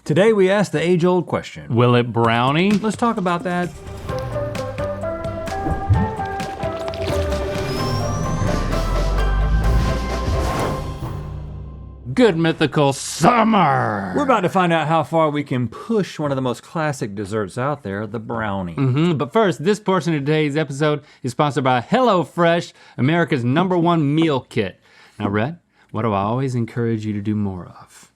Today we ask the age-old question. Will it brownie? Let's talk about that. Good mythical summer. We're about to find out how far we can push one of the most classic desserts out there, the brownie. But first, this portion of today's episode is sponsored by HelloFresh, America's #1 meal kit. Now, Rhett, what do I always encourage you to do more of?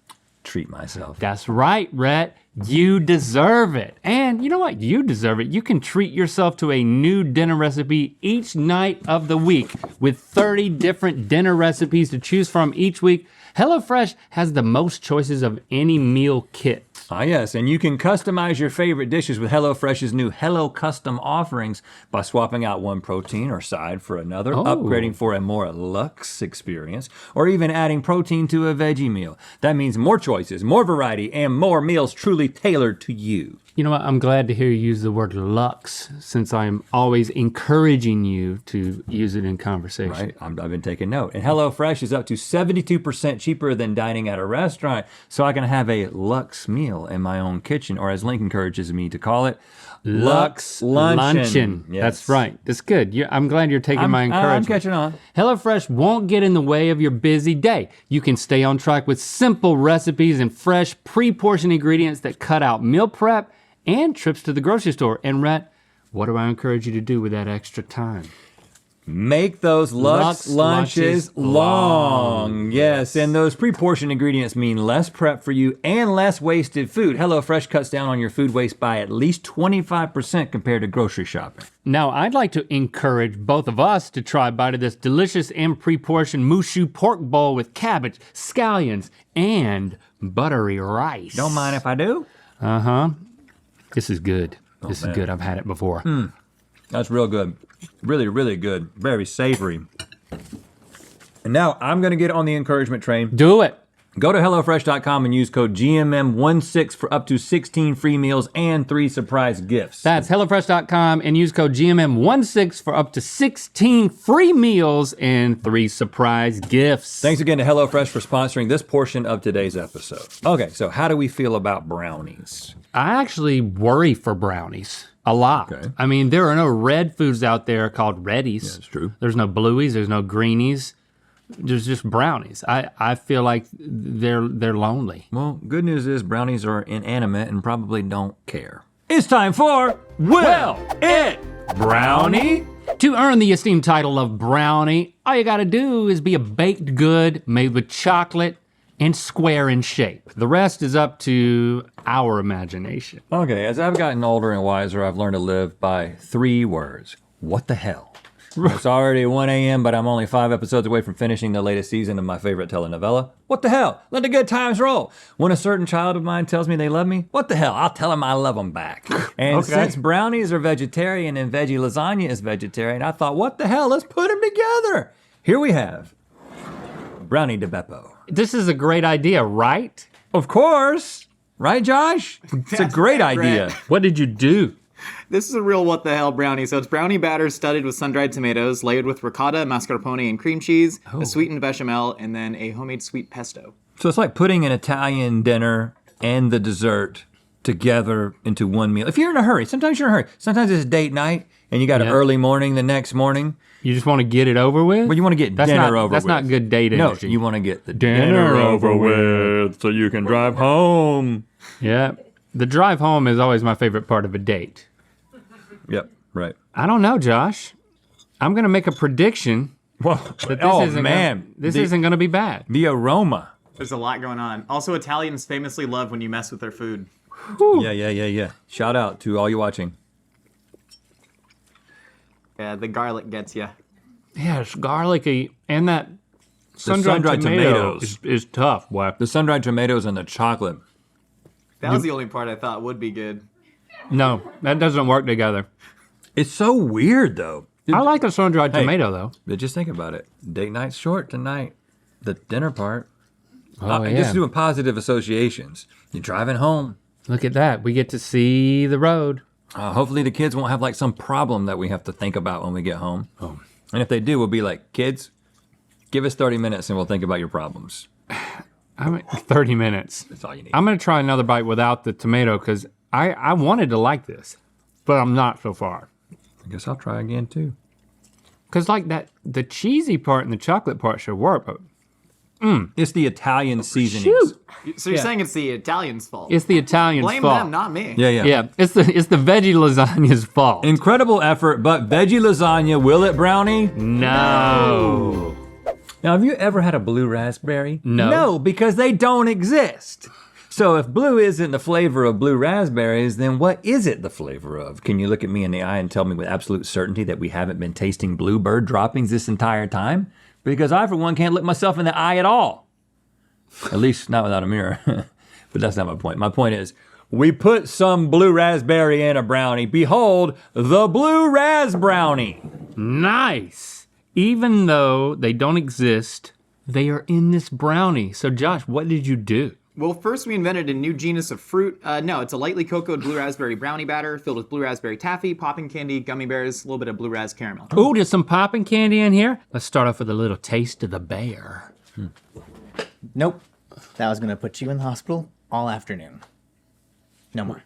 Treat myself. That's right, Rhett. You deserve it. And you know what? You deserve it. You can treat yourself to a new dinner recipe each night of the week with 30 different dinner recipes to choose from each week. HelloFresh has the most choices of any meal kit. Ah yes, and you can customize your favorite dishes with HelloFresh's new Hello Custom offerings by swapping out one protein or side for another, upgrading for a more luxe experience, or even adding protein to a veggie meal. That means more choices, more variety, and more meals truly tailored to you. You know what, I'm glad to hear you use the word luxe, since I'm always encouraging you to use it in conversation. Right, I've been taking note. And HelloFresh is up to 72% cheaper than dining at a restaurant, so I can have a luxe meal in my own kitchen, or as Link encourages me to call it, Luxe Luncheon. Yes. That's right, that's good. I'm glad you're taking my encouragement. I'm catching on. HelloFresh won't get in the way of your busy day. You can stay on track with simple recipes and fresh, pre-portioned ingredients that cut out meal prep and trips to the grocery store. And Rhett, what do I encourage you to do with that extra time? Make those Luxe lunches long. Yes, and those pre-portioned ingredients mean less prep for you and less wasted food. HelloFresh cuts down on your food waste by at least 25% compared to grocery shopping. Now, I'd like to encourage both of us to try a bite of this delicious and pre-portioned Mushu pork bowl with cabbage, scallions, and buttery rice. Don't mind if I do? Uh-huh. This is good. This is good, I've had it before. That's real good. Really, really good. Very savory. And now I'm gonna get on the encouragement train. Do it. Go to HelloFresh.com and use code GMM16 for up to 16 free meals and 3 surprise gifts. That's HelloFresh.com and use code GMM16 for up to 16 free meals and 3 surprise gifts. Thanks again to HelloFresh for sponsoring this portion of today's episode. Okay, so how do we feel about brownies? I actually worry for brownies a lot. Okay. I mean, there are no red foods out there called reddies. Yeah, that's true. There's no blueies, there's no greenies. There's just brownies. I feel like they're lonely. Well, good news is brownies are inanimate and probably don't care. It's time for Will It Brownie? To earn the esteemed title of brownie, all you gotta do is be a baked good made with chocolate and square in shape. The rest is up to our imagination. Okay, as I've gotten older and wiser, I've learned to live by 3 words. What the hell? It's already 1 a.m., but I'm only 5 episodes away from finishing the latest season of my favorite telenovela. What the hell? Let the good times roll. When a certain child of mine tells me they love me, what the hell? I'll tell them I love them back. And since brownies are vegetarian and veggie lasagna is vegetarian, I thought, what the hell? Let's put them together. Here we have Brownie de Beppo. This is a great idea, right? Of course. Right, Josh? It's a great idea. What did you do? This is a real what the hell brownie. So it's brownie batter studded with sun-dried tomatoes, layered with ricotta, mascarpone, and cream cheese, a sweetened bechamel, and then a homemade sweet pesto. So it's like putting an Italian dinner and the dessert together into one meal. If you're in a hurry, sometimes you're in a hurry. Sometimes it's date night and you got an early morning the next morning. You just want to get it over with? Well, you want to get dinner over with. That's not good date energy. No, you want to get the dinner over with so you can drive home. Yeah, the drive home is always my favorite part of a date. Yep, right. I don't know, Josh. I'm gonna make a prediction Well, that this isn't gonna be bad. The aroma. There's a lot going on. Also, Italians famously love when you mess with their food. Whew. Yeah. Shout out to all you watching. Yeah, the garlic gets you. Yeah, it's garlicky, and that sun-dried tomatoes is tough. Wow. The sun-dried tomatoes and the chocolate. That was the only part I thought would be good. No, that doesn't work together. It's so weird though. I like the sun-dried tomato though. But just think about it. Date night's short tonight. The dinner part. Yeah. Just doing positive associations. You're driving home. Look at that. We get to see the road. Hopefully the kids won't have like some problem that we have to think about when we get home. Oh. And if they do, we'll be like, kids, give us 30 minutes and we'll think about your problems. I'm at 30 minutes. That's all you need. I'm gonna try another bite without the tomato because I wanted to like this, but I'm not so far. I guess I'll try again too. Cause like the cheesy part and the chocolate part should work, but It's the Italian seasonings. shoot, So you're saying it's the Italians' fault? it's the Italians' Blame fault. them, not me. Yeah, yeah. Yeah, it's the veggie lasagna's fault. Incredible effort, but veggie lasagna, will it, Brownie? No. Now, have you ever had a blue raspberry? No. No, because they don't exist. So if blue isn't the flavor of blue raspberries, then what is it the flavor of? Can you look at me in the eye and tell me with absolute certainty that we haven't been tasting bluebird droppings this entire time? Because I, for one, can't look myself in the eye at all. At least not without a mirror. But that's not my point. My point is, we put some blue raspberry in a brownie. Behold, the blue ras brownie. Nice. Even though they don't exist, they are in this brownie. So Josh, what did you do? Well, first we invented a new genus of fruit. No, it's a lightly cocoaed blue raspberry brownie batter filled with blue raspberry taffy, popping candy, gummy bears, a little bit of blue ras caramel. Ooh, there's some popping candy in here. Let's start off with a little taste of the bear. Nope. That was gonna put you in the hospital all afternoon. No more.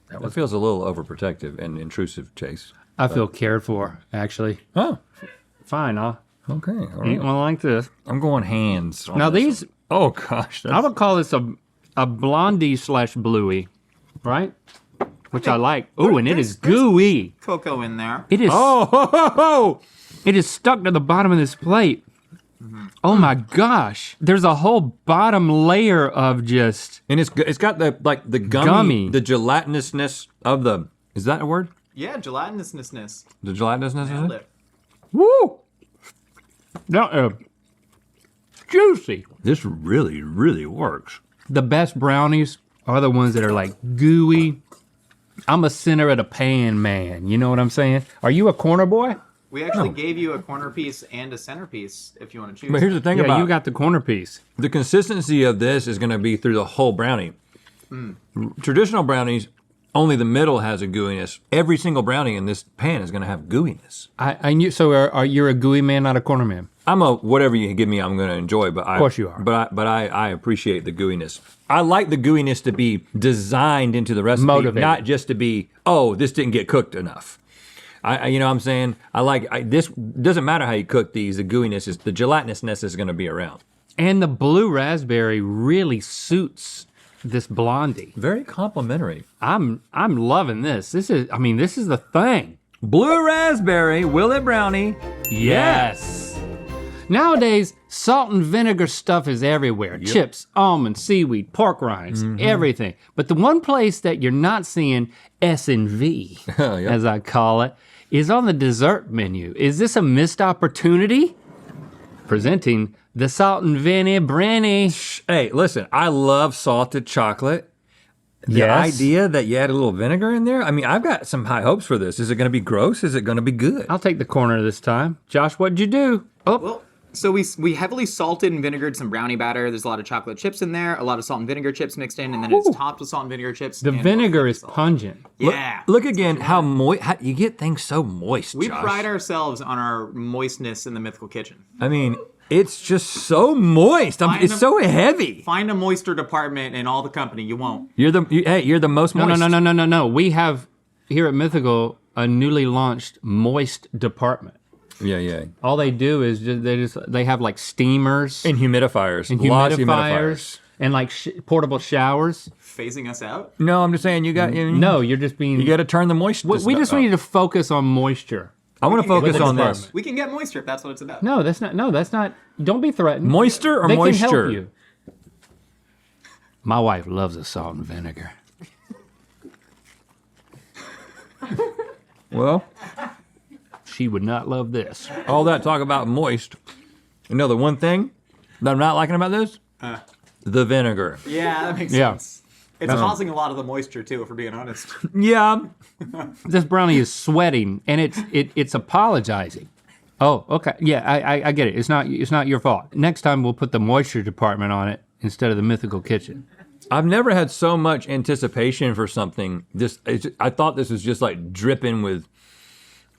That feels a little overprotective and intrusive, Chase. I feel cared for, actually. Oh, Fine, huh? okay. All Eat right. one like this. I'm going hands. on Now this these, one. Oh gosh. I would call this a blondie / bluey, right? Which I like. Ooh, and it is gooey. Cocoa in there. It is. Oh, ho, ho, ho. It is stuck to the bottom of this plate. Oh my gosh! There's a whole bottom layer of just. And it's got the the Gummy. the gelatinousness of the. Is that a word? Yeah, gelatinousness. The gelatinousness. Nailed Of it? it. Woo! That juicy. This really works. The best brownies are the ones that are like gooey. I'm a center of the pan man. You know what I'm saying? Are you a corner boy? We actually gave you a corner piece and a centerpiece if you want to choose. But here's the thing Yeah, about you got the corner piece. the consistency of this is going to be through the whole brownie. Traditional brownies, only the middle has a gooiness. Every single brownie in this pan is going to have gooiness. I knew. So are you a gooey man, not a corner man? I'm a whatever you give me, I'm going to enjoy. But of course you are. But I appreciate the gooiness. I like the gooiness to be designed into the recipe, Motivated. not just to be, oh, this didn't get cooked enough. You know what I'm saying? This doesn't matter how you cook these. The gooiness is the gelatinousness is going to be around. And the blue raspberry really suits this blondie. Very complimentary. I'm loving this. This is the thing. Blue raspberry, will it brownie? Yes. Nowadays, salt and vinegar stuff is everywhere. Chips, almonds, seaweed, pork rinds, everything. But the one place that you're not seeing S&V, Yep. as I call it, is on the dessert menu. Is this a missed opportunity? Presenting the salt and vinegar brownie. Hey, listen, I love salted chocolate. The Yes. idea that you add a little vinegar in there, I mean, I've got some high hopes for this. Is it going to be gross? Is it going to be good? I'll take the corner this time. Josh, what'd you do? Oh, Well, so we heavily salted and vinegared some brownie batter. There's a lot of chocolate chips in there, a lot of salt and vinegar chips mixed in, and then it's topped with salt and vinegar chips. the and vinegar is salt. pungent. Yeah. Look again how moist, you get things so moist, We Josh. pride ourselves on our moistness in the Mythical Kitchen. I mean, it's just so moist. Find It's them- so heavy. Find a moisture department in all the company, you won't. You're the most No, moist. no. We have here at Mythical a newly launched moist department. Yeah. All they do is they have like steamers And humidifiers. and Lots of humidifiers and like portable showers. Phasing us out. No, I'm just saying you got No, you're just being. You got to turn the moist. we just need to focus on moisture. I want to We can focus get on moisture. this. We can get moisture if that's what it's about. No, that's not. Don't be threatened. Moisture or they moisture? can help you. My wife loves the salt and vinegar. Well, She would not love this. all that talk about moist. You know the one thing that I'm not liking about this? The vinegar. Yeah, that makes Yeah. sense. It's causing a lot of the moisture too, if we're being honest. Yeah. This brownie is sweating and it's apologizing. Oh, okay. Yeah, I get it. It's not your fault. Next time we'll put the moisture department on it instead of the Mythical Kitchen. I've never had so much anticipation for something. I thought this was just like dripping with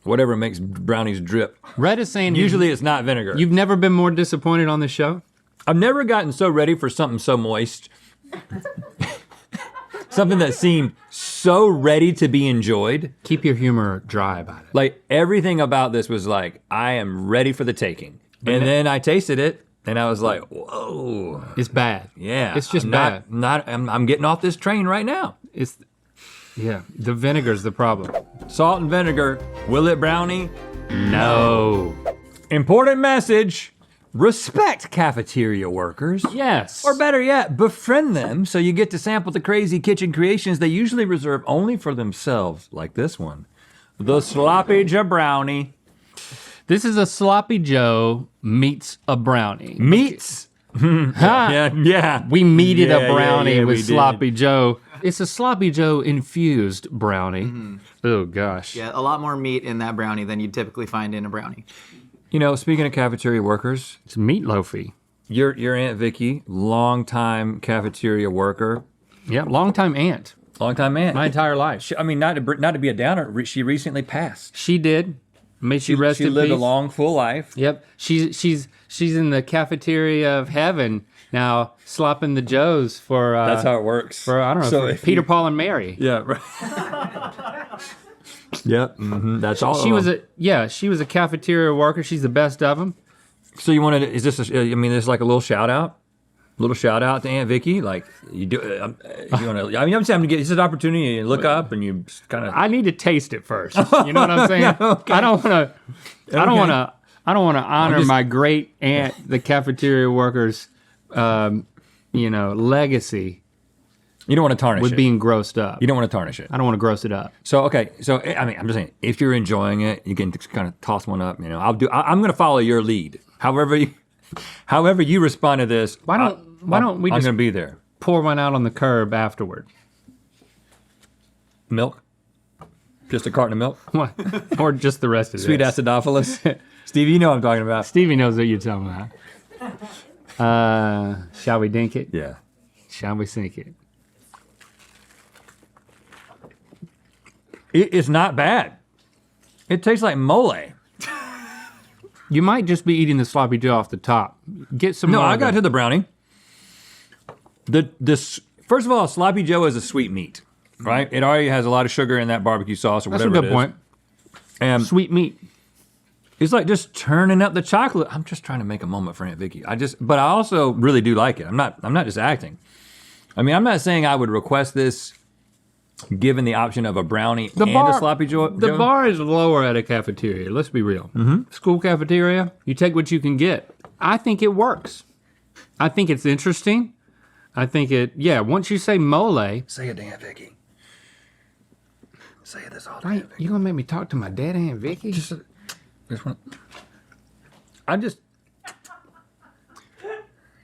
whatever makes brownies drip. Red is saying Usually it's not vinegar. you've never been more disappointed on this show. I've never gotten so ready for something so moist. Something that seemed so ready to be enjoyed. Keep your humor dry about it. Like everything about this was like, I am ready for the taking. And then I tasted it and I was like, whoa. It's bad. Yeah. It's just I'm bad. I'm getting off this train right now. Yeah, the vinegar's the problem. Salt and vinegar, will it brownie? No. Important message. Respect cafeteria workers. Yes. Or better yet, befriend them so you get to sample the crazy kitchen creations they usually reserve only for themselves, like this one. The Sloppy Joe Brownie. This is a Sloppy Joe meets a brownie. Meats. Ha! Yeah. We meated Yeah, a brownie we with did. Sloppy Joe. It's a Sloppy Joe infused brownie. Oh gosh. Yeah, a lot more meat in that brownie than you'd typically find in a brownie. You know, speaking of cafeteria workers, It's meatloafy. your Aunt Vicky, longtime cafeteria worker, Yeah, longtime aunt. longtime aunt. My entire life. I mean, not to be a downer, she recently passed. She did. May she rest She in lived peace. a long, full life. Yep. She's in the cafeteria of heaven now, slopping the joes for. That's how it works. For I don't know. So for if Peter, you- Paul, and Mary. Yeah. Right. Yep. That's all. She was a cafeteria worker. She's the best of them. So you wanted? Is this? This like a little shout out. Little shout out to Aunt Vicky. Like you do. You want to? I mean, I'm just having to get. It's an opportunity. You look up and you kind of. I need to taste it first. You know what I'm saying? Yeah, okay. I don't want to. I don't want to honor just- my great aunt, the cafeteria workers, legacy You don't want to tarnish with it. being grossed up. You don't want to tarnish it. I don't want to gross it up. So okay. So I mean, I'm just saying, if you're enjoying it, you can just kind of toss one up. You know, I'm going to follow your lead. However you respond to this, Why don't we I'm just going to be there. pour one out on the curb afterward? Milk. Just a carton of milk. What? Or just the rest of Sweet this? acidophilus. Stevie, you know what I'm talking about. Stevie knows what you're talking about. Shall we dink it? Yeah. Shall we sink it? It's not bad. It tastes like mole. You might just be eating the sloppy Joe off the top. Get some No, more I of got the- to the brownie. First of all, sloppy Joe is a sweet meat, right? It already has a lot of sugar in that barbecue sauce or That's a whatever good it is. point. And Sweet meat. it's like just turning up the chocolate. I'm just trying to make a moment for Aunt Vicky. But I also really do like it. I'm not just acting. I mean, I'm not saying I would request this given the option of a brownie and a sloppy Joe. The bar is lower at a cafeteria. Let's be real. School cafeteria, you take what you can get. I think it works. I think it's interesting. I think once you say mole, Say it to Aunt Vicky. Say this all right, you gonna make me talk to my dead Aunt Vicky? This one.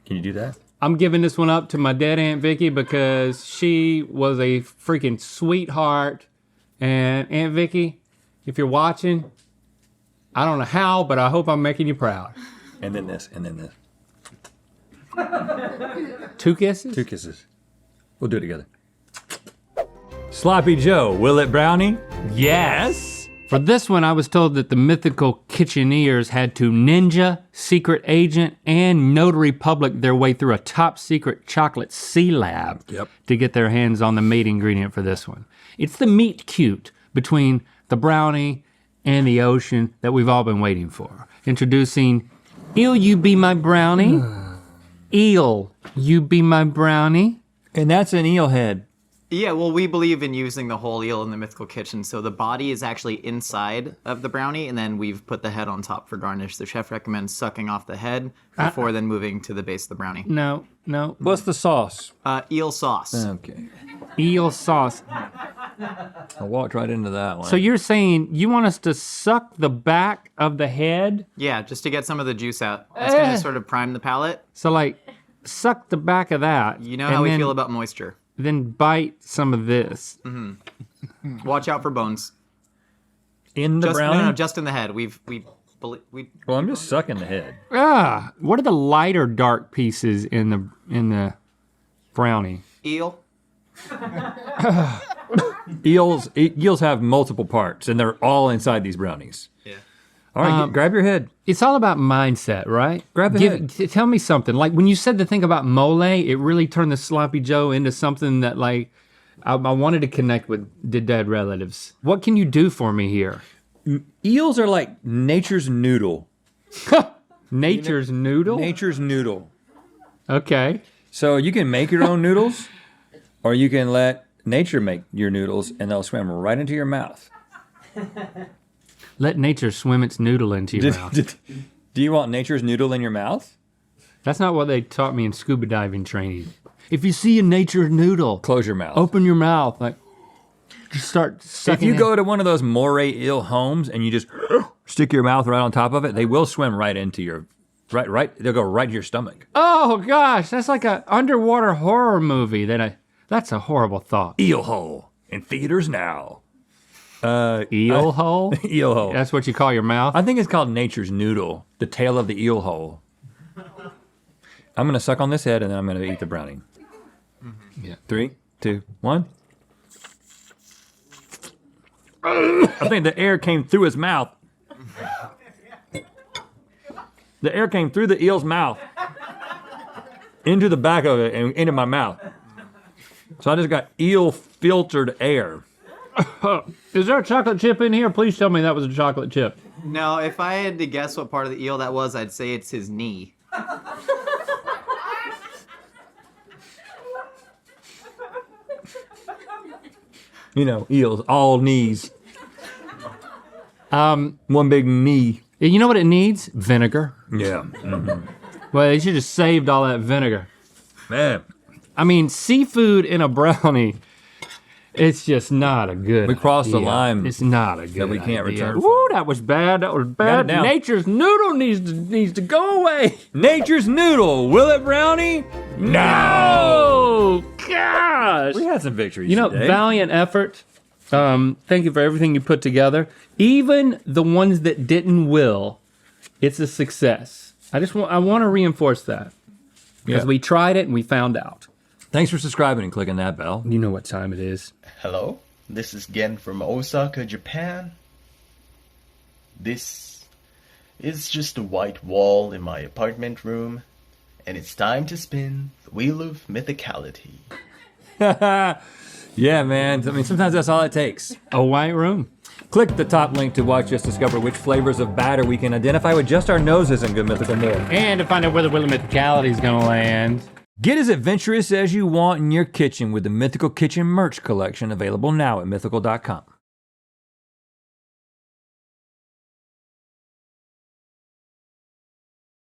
Can you do that? I'm giving this one up to my dead Aunt Vicky because she was a freaking sweetheart. And Aunt Vicky, if you're watching, I don't know how, but I hope I'm making you proud. And then this, and then this. 2 kisses? 2 kisses. We'll do it together. Sloppy Joe, will it brownie? Yes. For this one, I was told that the mythical kitcheneers had to ninja, secret agent, and notary public their way through a top secret chocolate C-lab to get their hands on the mate ingredient for this one. It's the meet cute between the brownie and the ocean that we've all been waiting for. Introducing Eel, You Be My Brownie. Eel, You Be My Brownie. And that's an eel head. Yeah, well, we believe in using the whole eel in the mythical kitchen. So the body is actually inside of the brownie, and then we've put the head on top for garnish. The chef recommends sucking off the head before then moving to the base of the brownie. No. What's the sauce? Eel sauce. Okay. Eel sauce. I walked right into that one. So you're saying you want us to suck the back of the head? Yeah, just to get some of the juice out. That's going to sort of prime the palate. So like, suck the back of that. You know how we feel about moisture. Then bite some of this. Watch out for bones. in the Just, brownie? no, just in the head. We Well, I'm just sucking the head. What are the lighter dark pieces in the brownie? eel. Eels have multiple parts, and they're all inside these brownies. Yeah. All right, grab your head. It's all about mindset, right? Grab the head. Tell me something. Like when you said the thing about mole, it really turned the Sloppy Joe into something that like I wanted to connect with the dead relatives. What can you do for me here? Eels are like nature's noodle. Nature's noodle? Nature's noodle. Okay. So you can make your own noodles, or you can let nature make your noodles, and they'll swim right into your mouth. Let nature swim its noodle into your mouth. Do you want nature's noodle in your mouth? That's not what they taught me in scuba diving training. If you see a nature's noodle, Close your mouth. open your mouth, like just start If sucking you in. go to one of those moray eel homes and you just stick your mouth right on top of it, they will swim right into your, right. They'll go right to your stomach. Oh gosh, that's like an underwater horror movie. That's a horrible thought. Eel hole in theaters now. Eel hole? Eel hole. That's what you call your mouth? I think it's called nature's noodle, the tail of the eel hole. I'm gonna suck on this head and then I'm gonna eat the brownie. Yeah. 3, 2, 1. I think the air came through his mouth. The air came through the eel's mouth into the back of it and into my mouth. So I just got eel filtered air. Is there a chocolate chip in here? Please tell me that was a chocolate chip. No, if I had to guess what part of the eel that was, I'd say it's his knee. You know, eels, all knees. One big knee. You know what it needs? Vinegar. Yeah. Well, they should have saved all that vinegar. Man, I mean, seafood in a brownie, it's just not a good we crossed the idea. line It's not a good that we can't idea. return from. Woo, that was bad. That was Got it bad. down. Nature's noodle needs to go away. Nature's noodle, will it, Brownie? No! Gosh! We had some victories You know, today. valiant effort. Thank you for everything you put together. Even the ones that didn't will, it's a success. I want to reinforce that. Because Yeah. we tried it and we found out. Thanks for subscribing and clicking that bell. You know what time it is. Hello, this is Gen from Osaka, Japan. This is just a white wall in my apartment room, and it's time to spin the Wheel of Mythicality. Yeah, man. I mean, sometimes that's all it takes. A white room. Click the top link to watch us discover which flavors of batter we can identify with just our noses in Good Mythical More. And to find out where the Wheel of Mythicality is going to land. Get as adventurous as you want in your kitchen with the Mythical Kitchen merch collection available now at mythical.com.